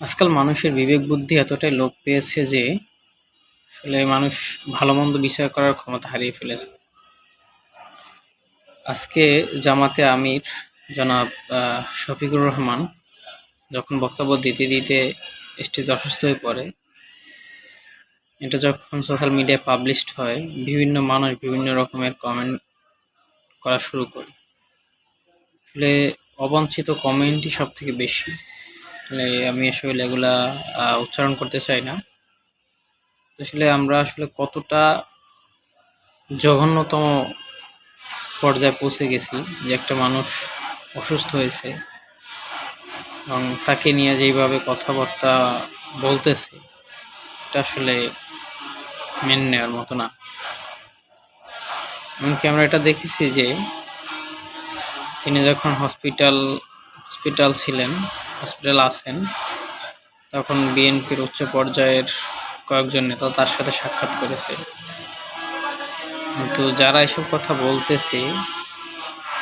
আজকাল মানুষের বিবেক বুদ্ধি এতটাই লোপ পেয়েছে যে আসলে মানুষ ভালো মন্দ বিচার করার ক্ষমতা হারিয়ে ফেলেছে। আজকে জামাতে আমির জনাব শফিকুর রহমান যখন বক্তব্য দিতে দিতে স্টেজে অসুস্থ হয়ে পড়ে, এটা যখন সোশ্যাল মিডিয়ায় পাবলিশড হয়, বিভিন্ন মানুষ বিভিন্ন রকমের কমেন্ট করা শুরু করে। আসলে অবাঞ্ছিত কমেন্টই সব থেকে বেশি। আমি আসলে এগুলা উচ্চারণ করতে চাই না। আসলে আমরা আসলে কতটা জঘন্যতম পর্যায়ে পৌঁছে গেছি যে একটা মানুষ অসুস্থ হয়েছে এবং তাকে নিয়ে যেইভাবে কথাবার্তা বলতেছে, এটা আসলে মেনে নেওয়ার মতো না। এমনকি আমরা এটা দেখেছি যে তিনি যখন হসপিটাল আছেন, তখন বিএনপির উচ্চ পর্যায়ের কয়েকজন নেতা তার সাথে সাক্ষাৎ করেছে। কিন্তু যারা এসব কথা বলতেছে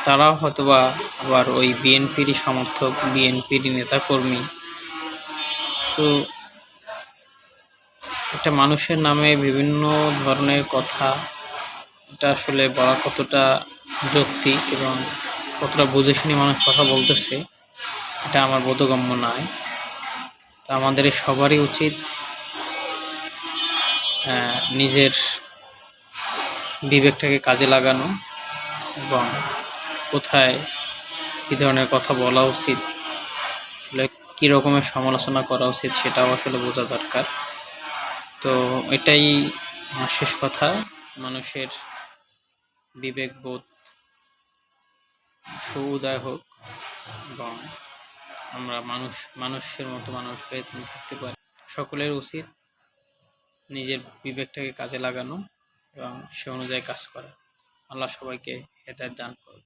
তারাও হয়তোবা আবার ওই বিএনপিরই সমর্থক, বিএনপিরই নেতাকর্মী। তো একটা মানুষের নামে বিভিন্ন ধরনের কথা, এটা আসলে বলা কতটা যৌক্তিক এবং কতটা বুঝে শুনে মানুষ কথা বলতেছে, এটা আমার বোধগম্য নয়। তা আমাদের সবারই উচিত নিজের বিবেকটাকে কাজে লাগানো এবং কোথায় কী ধরনের কথা বলা উচিত, আসলে কী রকমের সমালোচনা করা উচিত, সেটাও আসলে বোঝা দরকার। তো এটাই শেষ কথা। মানুষের বিবেকবোধ সুউদয় হোক এবং আমরা মানুষের মতো মানুষ হয়ে থাকতে পারি। সকলের উচিত নিজের বিবেকটাকে কাজে লাগানো এবং সে অনুযায়ী কাজ করা। আল্লাহ সবাইকে হেদায়েত দান করুন।